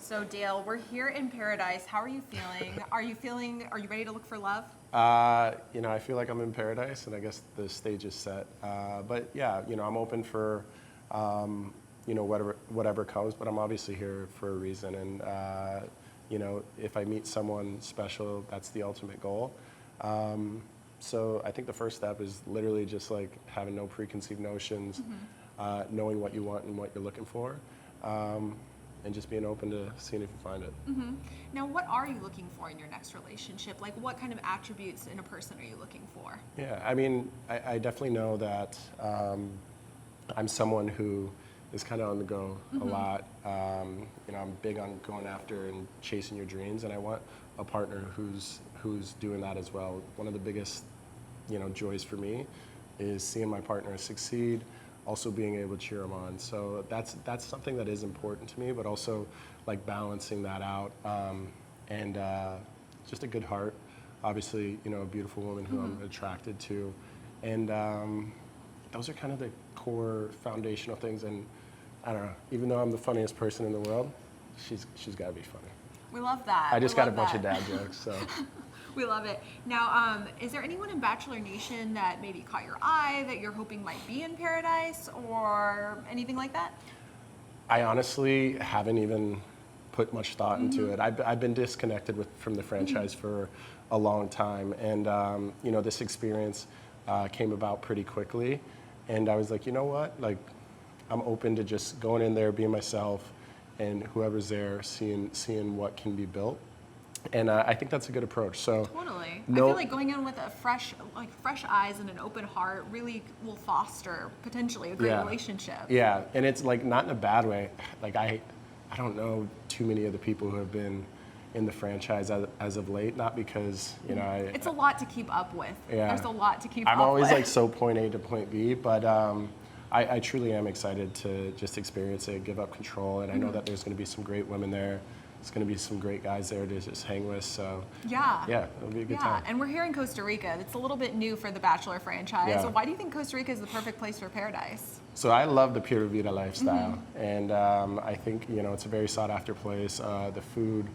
So Dale, we're here in paradise. How are you feeling? Are you ready to look for love? I feel like I'm in paradise, and I guess the stage is set. But yeah, I'm open for, whatever comes. But I'm obviously here for a reason, and if I meet someone special, that's the ultimate goal. So I think the first step is literally just like having no preconceived notions, knowing what you want and what you're looking for. And just being open to seeing if you find it. Mm-hmm. Now, what are you looking for in your next relationship? Like, what kind of attributes in a person are you looking for? Yeah, I mean, I definitely know that I'm someone who is kind of on the go a lot. I'm big on going after and chasing your dreams, and I want a partner who's doing that as well. One of the biggest, joys for me is seeing my partner succeed, also being able to cheer them on. So that's something that is important to me, but also like balancing that out and just a good heart. Obviously, a beautiful woman who I'm attracted to. And those are kind of the core foundational things. And I don't know, even though I'm the funniest person in the world, she's got to be funny. We love that. I just got a bunch of dad jokes, so. We love it. Now, is there anyone in Bachelor Nation that maybe caught your eye that you're hoping might be in paradise or anything like that? I honestly haven't even put much thought into it. I've been disconnected from the franchise for a long time, and this experience came about pretty quickly, and I was like, you know what? Like, I'm open to just going in there, being myself, and whoever's there, seeing what can be built. And I think that's a good approach. So totally. I feel like going in with a fresh eyes and an open heart really will foster potentially a great relationship. Yeah, and it's like not in a bad way. Like I don't know too many of the people who have been in the franchise as of late. Not because it's a lot to keep up with. Yeah, there's a lot to keep up with. I'm always like so point A to point B, but I truly am excited to just experience it, give up control, and I know that there's going to be some great women there. It's going to be some great guys there to just hang with, so yeah, it'll be a good time. And we're here in Costa Rica. It's a little bit new for the Bachelor franchise. Yeah. So why do you think Costa Rica is the perfect place for paradise? So I love the Pura Vida lifestyle, and I think it's a very sought after place. The food,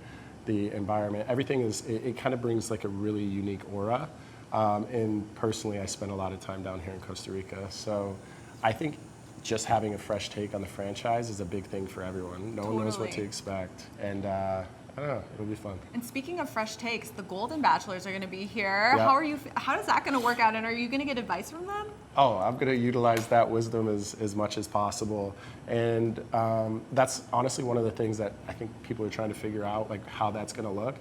the environment, everything it kind of brings like a really unique aura. And personally, I spend a lot of time down here in Costa Rica, so I think just having a fresh take on the franchise is a big thing for everyone. No one knows what to expect, and I don't know, it'll be fun. And speaking of fresh takes, the Golden Bachelors are going to be here. Yep. How is that going to work out, and are you going to get advice from them? Oh, I'm going to utilize that wisdom as much as possible, and that's honestly one of the things that I think people are trying to figure out, like how that's going to look.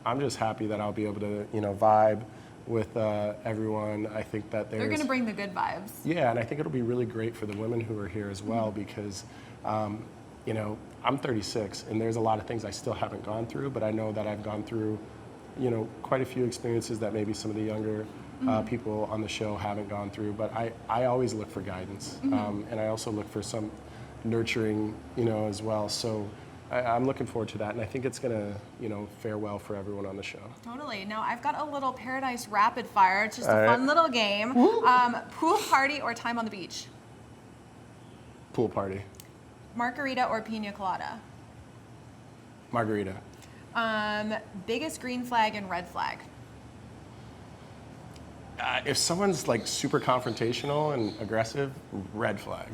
I'm just happy that I'll be able to, vibe with everyone. I think that they're going to bring the good vibes. Yeah, and I think it'll be really great for the women who are here as well because, I'm 36 and there's a lot of things I still haven't gone through, but I know that I've gone through, quite a few experiences that maybe some of the younger people on the show haven't gone through. But I always look for guidance, and I also look for some nurturing, as well. So I'm looking forward to that, and I think it's going to, fare well for everyone on the show. Totally. Now, I've got a little Paradise Rapid Fire. It's just a fun little game. Pool party or time on the beach? Pool party. Margarita or pina colada? Margarita. Biggest green flag and red flag? If someone's like super confrontational and aggressive, red flag.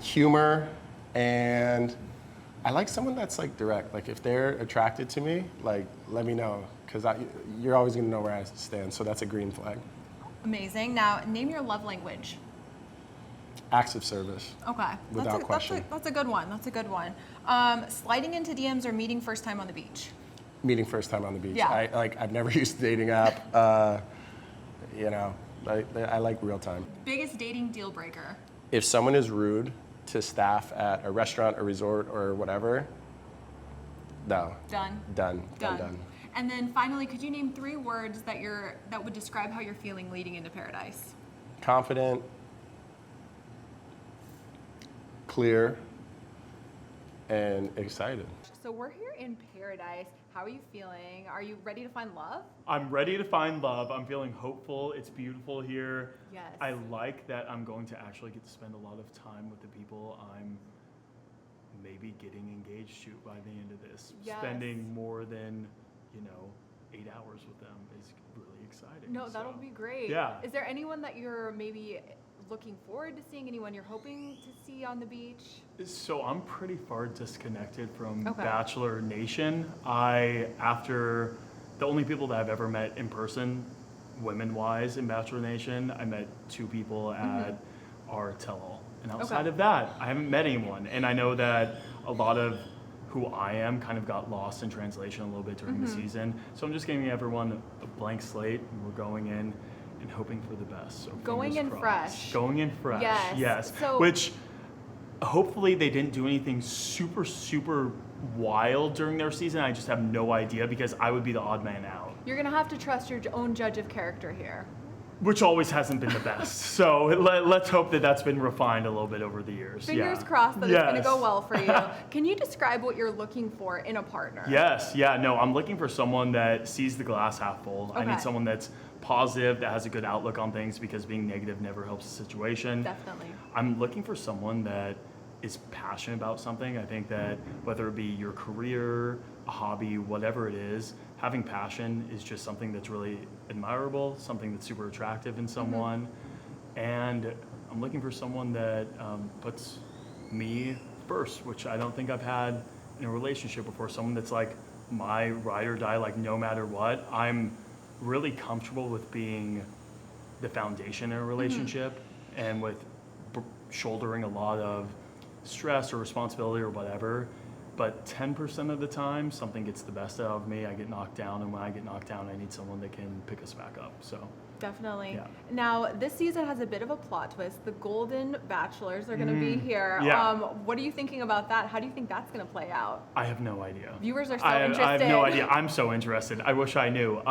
Humor, and I like someone that's like direct. Like if they're attracted to me, like let me know, because you're always gonna know where I stand. So that's a green flag. Amazing. Now name your love language. Acts of service. Okay. Without question. That's a good one. That's a good one. Sliding into DMs or meeting first time on the beach? Meeting first time on the beach. Yeah. I've never used a dating app. I like real time. Biggest dating deal breaker? If someone is rude to staff at a restaurant or resort or whatever, no. Done. And then finally, could you name 3 words that would describe how you're feeling leading into paradise? Confident, clear, and excited. So we're here in paradise. How are you feeling? Are you ready to find love? I'm ready to find love. I'm feeling hopeful. It's beautiful here. Yes. I like that I'm going to actually get to spend a lot of time with the people I'm maybe getting engaged to by the end of this. Yes. Spending more than, 8 hours with them is really exciting. No, that'll So, be great. Yeah. Is there anyone that you're maybe looking forward to seeing? Anyone you're hoping to see on the beach? So I'm pretty far disconnected from Okay. Bachelor Nation. After the only people that I've ever met in person, women-wise, in Bachelor Nation, I met 2 people at our tell-all. And outside Okay. of that, I haven't met anyone. And I know that a lot of who I am kind of got lost in translation a little bit during the season. So I'm just giving everyone a blank slate, and we're going in and hoping for the best. So Going fingers in crossed. fresh. Going in fresh. Yes. So- Which hopefully they didn't do anything super, super wild during their season. I just have no idea because I would be the odd man out, You're gonna have to trust your own judge of character here. which always hasn't been the best. So let's hope that that's been refined a little bit over the years. Fingers Yeah. crossed that it's gonna Yes. go well for you. Can you describe what you're looking for in a partner? Yes, yeah, no, I'm looking for someone that sees the glass half full. I Okay. need someone that's positive, that has a good outlook on things because being negative never helps the situation. Definitely. I'm looking for someone that is passionate about something. I think that whether it be your career, a hobby, whatever it is, having passion is just something that's really admirable, something that's super attractive in someone. And I'm looking for someone that puts me first, which I don't think I've had in a relationship before. Someone that's like my ride or die, like no matter what. I'm really comfortable with being the foundation in a relationship and with shouldering a lot of stress or responsibility or whatever. But 10% of the time, something gets the best out of me. I get knocked down, and when I get knocked down, I need someone that can pick us back up. So, Definitely. Yeah. Now, this season has a bit of a plot twist. The Golden Bachelors are going to be here. Yeah. What are you thinking about that? How do you think that's going to play out? I have no idea. Viewers are so I interested. have no idea. I'm so interested. I wish I knew.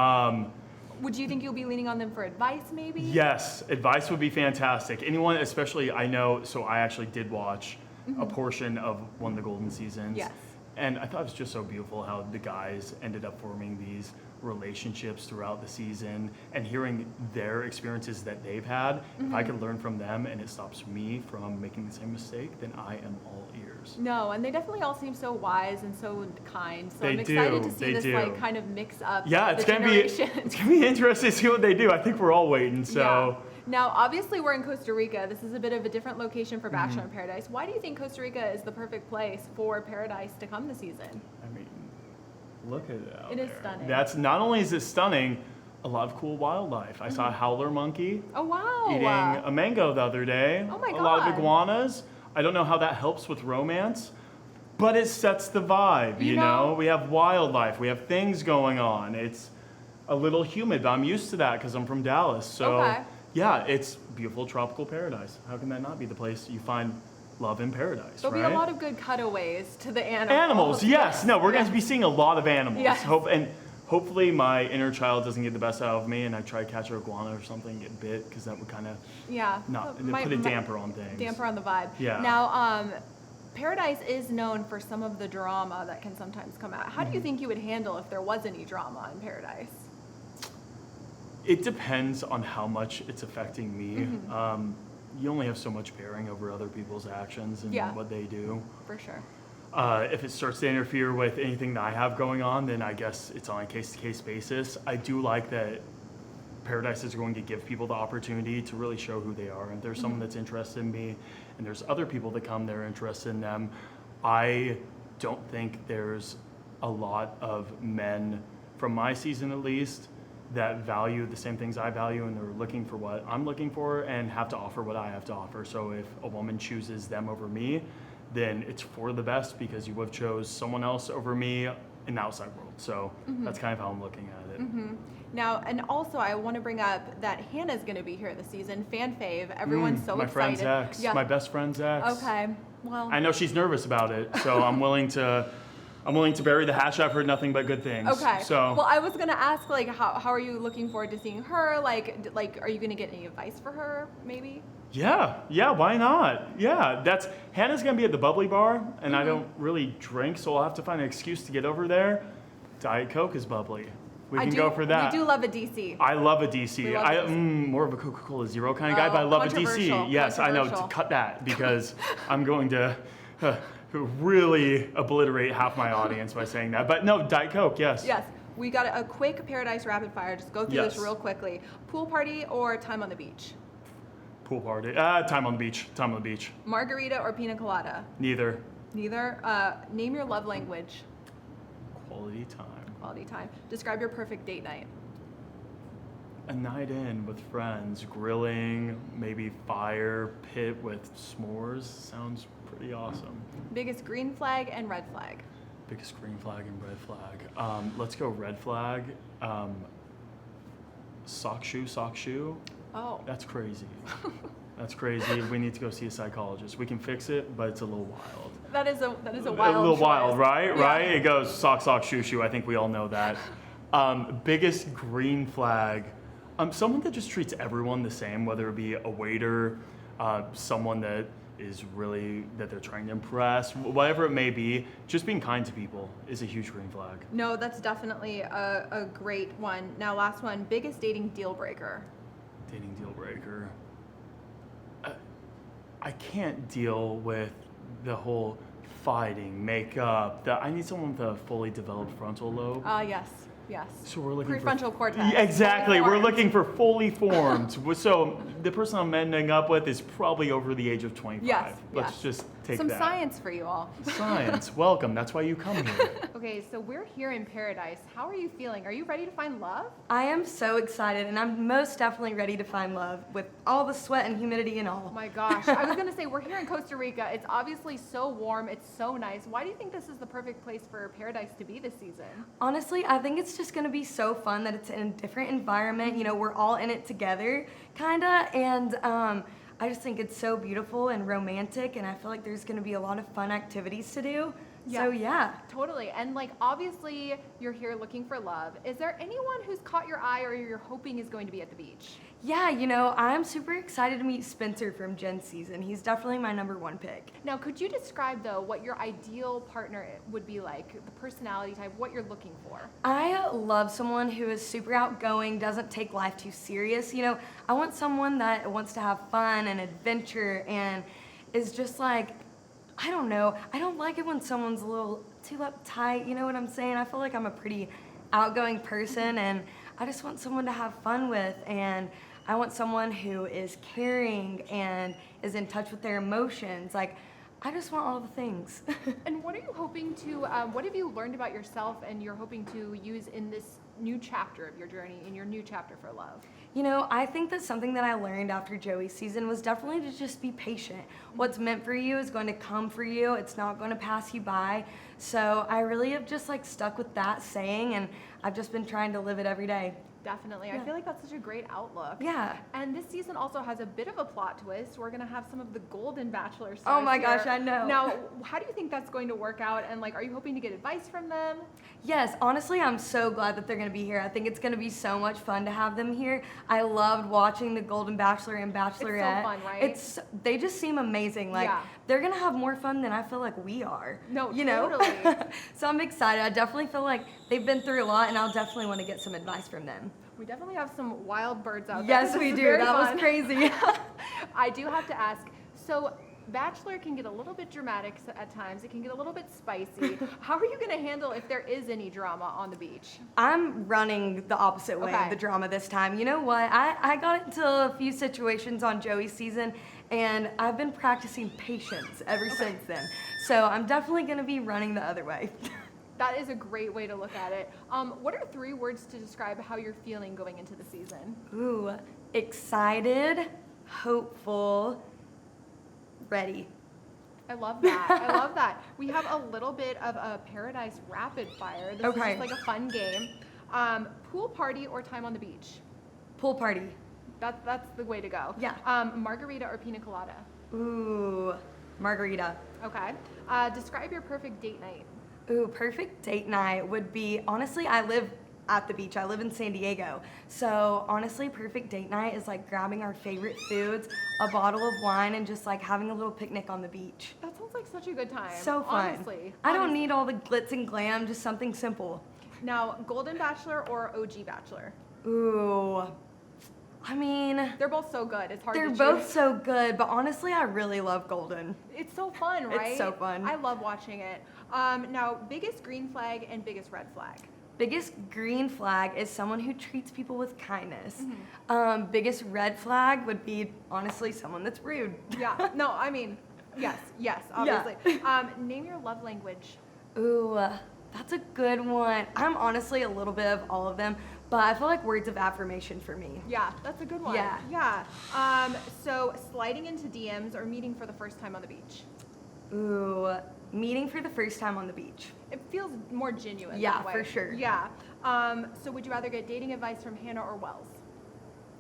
Would you think you'll be leaning on them for advice, maybe? Yes, advice would be fantastic. Anyone, especially I know, so I actually did watch a portion of one of the Golden seasons. Yes. And I thought it was just so beautiful how the guys ended up forming these relationships throughout the season and hearing their experiences that they've had. If I could learn from them and it stops me from making the same mistake, then I am all ears. No, and they definitely all seem so wise and so kind. So They I'm excited do, to see they this do. like kind of mix up Yeah, the generations. it's gonna be interesting to see what they do. I think we're all waiting. So. Yeah. Now, obviously, we're in Costa Rica. This is a bit of a different location for Mm-hmm. Bachelor in Paradise. Why do you think Costa Rica is the perfect place for Paradise to come this season? I mean, look at it out It is there. stunning. That's not only is it stunning, a lot of cool wildlife. I saw a howler monkey Oh, wow. eating a mango the other day. Oh my A lot God. of iguanas. I don't know how that helps with romance, but it sets the vibe, You you know- know? We have wildlife, we have things going on. It's a little humid, but I'm used to that because I'm from Dallas. So Okay. yeah, it's beautiful tropical paradise. How can that not be the place you find love in paradise, There'll right? be a lot of good cutaways to the animals. Animals, yes. No, we're going to be seeing a lot of animals. Yes. Hopefully my inner child doesn't get the best out of me and I try to catch an iguana or something and get bit because that would kind of Yeah. put a damper on things. Damper on the vibe. Yeah. Now, Paradise is known for some of the drama that can sometimes come out. How do Mm-hmm. you think you would handle if there was any drama in Paradise? It depends on how much it's affecting me. Mm-hmm. You only have so much bearing over other people's actions and Yeah. what they do. For sure. If it starts to interfere with anything that I have going on, then I guess it's on a case-to-case basis. I do like that Paradise is going to give people the opportunity to really show who they are. And there's someone that's interested in me, and there's other people that come, they're interested in them. I don't think there's a lot of men, from my season at least, that value the same things I value, and they're looking for what I'm looking for and have to offer what I have to offer. So if a woman chooses them over me, then it's for the best because you would have chose someone else over me in the outside world. So that's kind of how I'm looking at it. Now, and also, I want to bring up that Hannah's going to be here this season. Fan fave. Everyone's so my excited. friend's ex, Yeah. my best friend's ex. Okay. Well. I know she's nervous about it, so I'm willing to bury the hatchet. I've heard nothing but good things. Okay. So Well, I was gonna ask, like, how are you looking forward to seeing her? Like, are you gonna get any advice for her, maybe? yeah, why not? Yeah, Hannah's gonna be at the bubbly bar, and I Mm-hmm. don't really drink, so I'll have to find an excuse to get over there. Diet Coke is bubbly. We can go for that. We do love a DC. I love a DC. We love a DC. More of a Coca-Cola Zero kind of guy, Oh, but I love a DC. controversial, Yes, I know. To controversial. cut that because I'm going to who really obliterate half my audience by saying that. But no, Diet Coke, yes. Yes. We got a quick Paradise rapid fire. Just go through this Yes. real quickly. Pool party or time on the beach? Pool party. Time on the beach. Time on the beach. Margarita or pina colada? Neither. Neither. Name your love language. Quality time. Quality time. Describe your perfect date night. A night in with friends, grilling, maybe fire pit with s'mores. Sounds pretty awesome. Biggest green flag and red flag. Biggest green flag and red flag. Let's go red flag. Sock shoe. Oh. That's crazy. That's crazy. We need to go see a psychologist. We can fix it, but it's a little wild. That is a wild. A little choice. wild, right? Yeah. Right? It goes sock, shoe. I think we all know that. Biggest green flag. Someone that just treats everyone the same, whether it be a waiter, someone that is really, that they're trying to impress, whatever it may be, just being kind to people is a huge green flag. No, that's definitely a great one. Now, last one. Biggest dating deal breaker. Dating deal breaker. I can't deal with the whole fighting, makeup. I need someone with a fully developed frontal lobe. Yes. So we're looking prefrontal for cortex. Yeah, exactly. Fully We're formed. looking for fully formed. So the person I'm ending up with is probably over the age of 25. Yes. Let's just take some that. science for you all. Science. Welcome. That's why you come here. Okay, so we're here in Paradise. How are you feeling? Are you ready to find love? I am so excited, and I'm most definitely ready to find love with all the sweat and humidity and Oh all. my gosh. I was going to say, we're here in Costa Rica. It's obviously so warm. It's so nice. Why do you think this is the perfect place for Paradise to be this season? Honestly, I think it's just going to be so fun that it's in a different environment. You know, we're all in it together, kind of, and I just think it's so beautiful and romantic, and I feel like there's going to be a lot of fun activities to do. So, yeah. Totally. And like, obviously, you're here looking for love. Is there anyone who's caught your eye or you're hoping is going to be at the beach? Yeah, you know, I'm super excited to meet Spencer from Jen's season. He's definitely my #1 pick. Now, could you describe, though, what your ideal partner would be like, the personality type, what you're looking for? I love someone who is super outgoing, doesn't take life too serious. You know, I want someone that wants to have fun and adventure and is just like, I don't know. I don't like it when someone's a little too uptight. You know what I'm saying? I feel like I'm a pretty outgoing person, and I just want someone to have fun with, and I want someone who is caring and is in touch with their emotions. Like, I just want all the things. And what are you hoping to, what have you learned about yourself and you're hoping to use in this new chapter of your journey, in your new chapter for love? You know, I think that something that I learned after Joey's season was definitely to just be patient. What's meant for you is going to come for you. It's not going to pass you by. So I really have just like stuck with that saying, and I've just been trying to live it every day. Definitely. I Yeah. feel like that's such a great outlook. Yeah. And this season also has a bit of a plot twist. We're going to have some of the Golden Bachelor stars Oh my gosh, here. I know. Now, how do you think that's going to work out? And like, are you hoping to get advice from them? Yes, honestly, I'm so glad that they're going to be here. I think it's going to be so much fun to have them here. I loved watching the Golden Bachelor and Bachelorette. fun, right? They just seem amazing. Like, Yeah. they're going to have more fun than I feel like we are. No, you know? totally. So I'm excited. I definitely feel like they've been through a lot, and I'll definitely want to get some advice from them. We definitely have some wild birds out there. Yes, This we is do. very That fun. was crazy. I do have to ask, so Bachelor can get a little bit dramatic at times. It can get a little bit spicy. How are you going to handle if there is any drama on the beach? I'm running the opposite way Okay. of the drama this time. You know what? I got into a few situations on Joey's season, and I've been practicing patience ever since then. So I'm definitely going to be running the other way. That is a great way to look at it. What are 3 words to describe how you're feeling going into the season? Ooh, excited, hopeful, ready. I love that. I love that. We have a little bit of a Paradise rapid fire. This is Okay. just like a fun game. Pool party or time on the beach? Pool party. That's the way to go. Yeah. Margarita or pina colada? Ooh, margarita. Okay. Describe your perfect date night. Ooh, perfect date night would be, honestly, I live at the beach. I live in San Diego. So honestly, perfect date night is like grabbing our favorite foods, a bottle of wine, and just like having a little picnic on the beach. That sounds like such a good time. So fun. Honestly. I don't need all the glitz and glam, just something simple. Now, Golden Bachelor or OG Bachelor? Ooh, I mean, They're both so good. It's hard they're to choose. both so good, but honestly, I really love Golden. It's so fun, right? It's so fun. I love watching it. Now, biggest green flag and biggest red flag. Biggest green flag is someone who treats people with kindness. Mm-hmm. Biggest red flag would be, honestly, someone that's rude. Yeah. No, I mean, yes, obviously. Name your love language. Ooh, that's a good one. I'm honestly a little bit of all of them, but I feel like words of affirmation for me. Yeah, that's a good one. Yeah. Yeah. So sliding into DMs or meeting for the first time on the beach. Ooh, meeting for the first time on the beach. It feels more genuine. Yeah, that way. for sure. Yeah. So would you rather get dating advice from Hannah or Wells?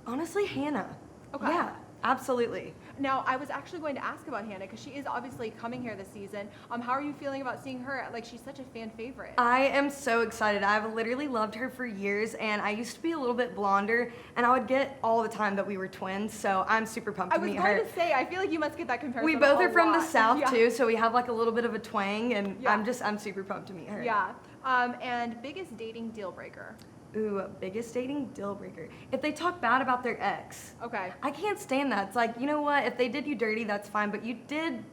Honestly, Hannah. Okay. Yeah, absolutely. Now, I was actually going to ask about Hannah because she is obviously coming here this season. How are you feeling about seeing her? Like, she's such a fan favorite. I am so excited. I've literally loved her for years, and I used to be a little bit blonder, and I would get all the time that we were twins, so I'm super pumped I to was meet going her. to say, I feel like you must get that comparison. We both a are from the lot. South, Yeah. too, so we have like a little bit of a twang, and Yeah. I'm super pumped to meet her. Yeah. And biggest dating deal breaker. Ooh, biggest dating deal breaker. If they talk bad about their ex. Okay. I can't stand that. It's like, you know what? If they did you dirty, that's fine, but you did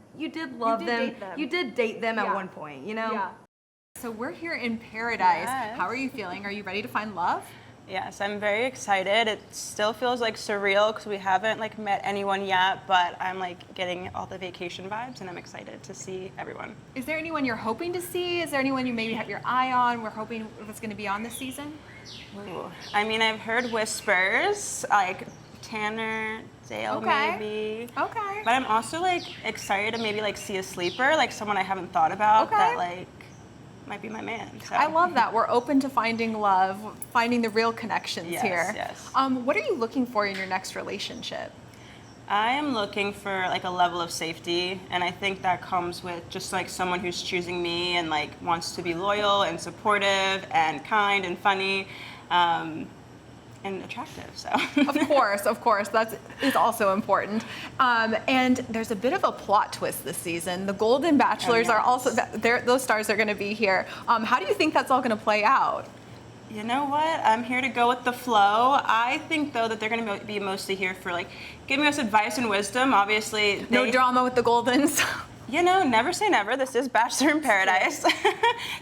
love did them. date them. You did date them Yeah. at one point, you know? Yeah. So we're here in paradise. Yes. How are you feeling? Are you ready to find love? Yes, I'm very excited. It still feels like surreal because we haven't like met anyone yet, but I'm like getting all the vacation vibes and I'm excited to see everyone. Is there anyone you're hoping to see? Is there anyone you maybe have your eye on? We're hoping that's going to be on this season. Ooh. I mean, I've heard whispers like Tanner, Dale Okay. maybe. Okay. But I'm also like excited to maybe like see a sleeper, like someone I haven't thought about Okay. that like might be my man. So. I love that. We're open to finding love, finding the real connections Yes, here. yes. What are you looking for in your next relationship? I am looking for like a level of safety, and I think that comes with just like someone who's choosing me and like wants to be loyal and supportive and kind and funny, and attractive. So. Of course, that is also important. And there's a bit of a plot twist this season. The Golden Bachelors are also, those stars are going to be here. How do you think that's all going to play out? You know what? I'm here to go with the flow. I think though that they're going to be mostly here for like giving us advice and wisdom. Obviously, No drama with the Goldens. You know, never say never. This is Bachelor in Paradise.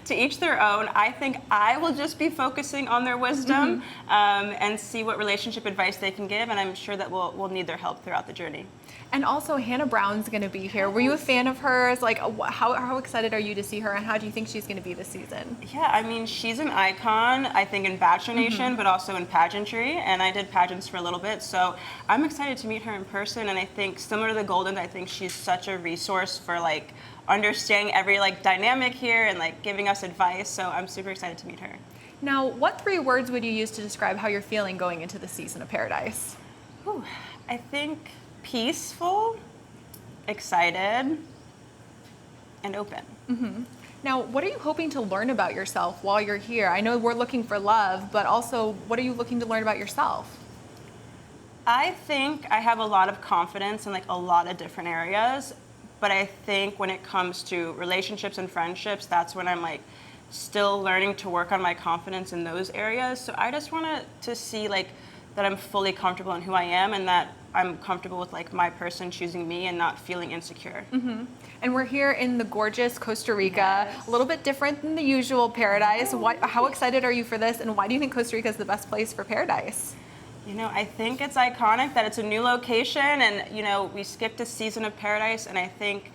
To each their own. I think I will just be focusing on their wisdom and see what relationship advice they can give, and I'm sure that we'll need their help throughout the journey. And also, Hannah Brown's going to be here. Were you a fan of hers? Like, how excited are you to see her, and how do you think she's going to be this season? Yeah, I mean, she's an icon, I think, in Bachelor Nation, but also in pageantry, and I did pageants for a little bit, so I'm excited to meet her in person, and I think, similar to the Goldens, I think she's such a resource for, like, understanding every, like, dynamic here and, like, giving us advice, so I'm super excited to meet her. Now, what 3 words would you use to describe how you're feeling going into the season of Paradise? Whew, I think peaceful, excited, and open. Now, what are you hoping to learn about yourself while you're here? I know we're looking for love, but also, what are you looking to learn about yourself? I think I have a lot of confidence in like a lot of different areas, but I think when it comes to relationships and friendships, that's when I'm like still learning to work on my confidence in those areas. So I just want to see like that I'm fully comfortable in who I am and that I'm comfortable with like my person choosing me and not feeling insecure. And we're here in the gorgeous Costa Rica, a little bit different than the usual Paradise. How excited are you for this, and why do you think Costa Rica is the best place for Paradise? You know, I think it's iconic that it's a new location and, you know, we skipped a season of Paradise and I think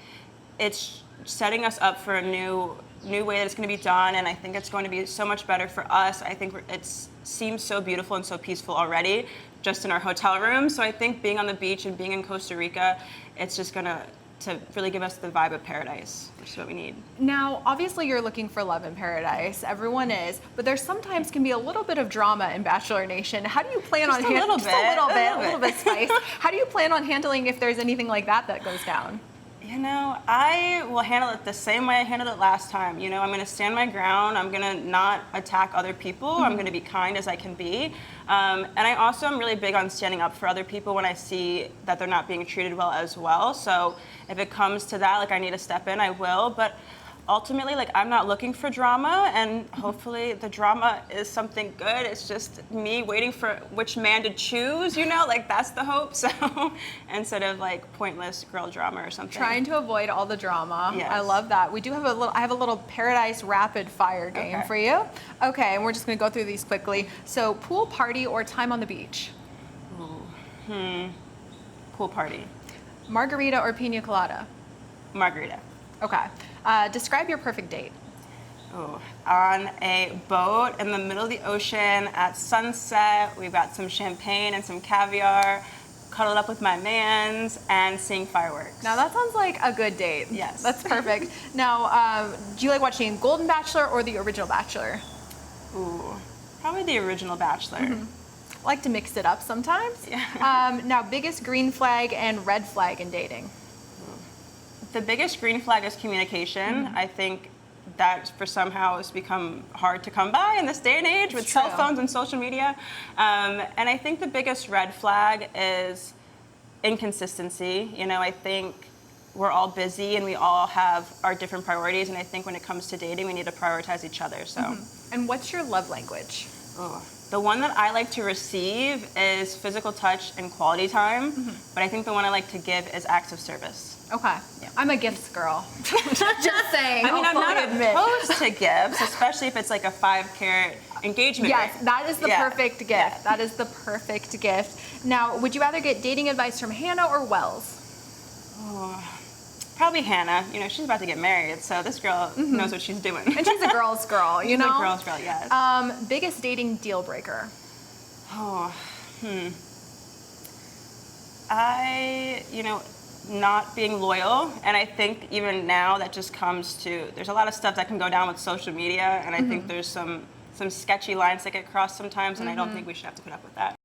it's setting us up for a new way that it's going to be done, and I think it's going to be so much better for us. I think it seems so beautiful and so peaceful already just in our hotel room. So I think being on the beach and being in Costa Rica, it's just going to really give us the vibe of paradise, which is what we need. Now, obviously you're looking for love in Paradise. Everyone is, but there sometimes can be a little bit of drama in Bachelor Nation. How do you plan on a little bit spice? How do you plan on handling if there's anything like that goes down? You know, I will handle it the same way I handled it last time. You know, I'm going to stand my ground. I'm going to not attack other people. I'm going to be kind as I can be. And I also am really big on standing up for other people when I see that they're not being treated well as well. So if it comes to that, like I need to step in, I will. But ultimately, like, I'm not looking for drama, and hopefully the drama is something good. It's just me waiting for which man to choose, you know, like, that's the hope. So instead of like pointless girl drama or something. Trying to avoid all the drama. Yes. I love that. We do have I have a little Paradise rapid fire game Okay. for you. Okay, and we're just gonna go through these quickly. So pool party or time on the beach? Pool party. Margarita or pina colada? Margarita. Okay. Describe your perfect date. Oh, on a boat in the middle of the ocean at sunset. We've got some champagne and some caviar, cuddled up with my mans, and seeing fireworks. Now that sounds like a good date. Yes. That's perfect. Now, do you like watching Golden Bachelor or the original Bachelor? Ooh, probably the original Bachelor. I like to mix it up sometimes. Yeah. Now, biggest green flag and red flag in dating. The biggest green flag is communication. I think that for somehow has become hard to come by in this day and age with cell true. phones and social media. And I think the biggest red flag is inconsistency. You know, I think we're all busy and we all have our different priorities. And I think when it comes to dating, we need to prioritize each other. So, And what's your love language? the one that I like to receive is physical touch and quality time. But I think the one I like to give is acts of service. Okay. I'm a gifts girl. Just saying. I mean, I'm I'll not fully admit. opposed to gifts, especially if it's like a 5-carat engagement Yes, ring. that is the Yeah. perfect gift. Yeah. That is the perfect gift. Now, would you rather get dating advice from Hannah or Wells? Probably Hannah. You know, she's about to get married, so this girl knows what she's doing. And she's a girl's girl, you She's know? a girl's girl, yes. Biggest dating deal breaker. Not being loyal, and I think even now that just comes to, there's a lot of stuff that can go down with social media, and I think there's some sketchy lines that get crossed sometimes, and I don't think we should have to put up with that.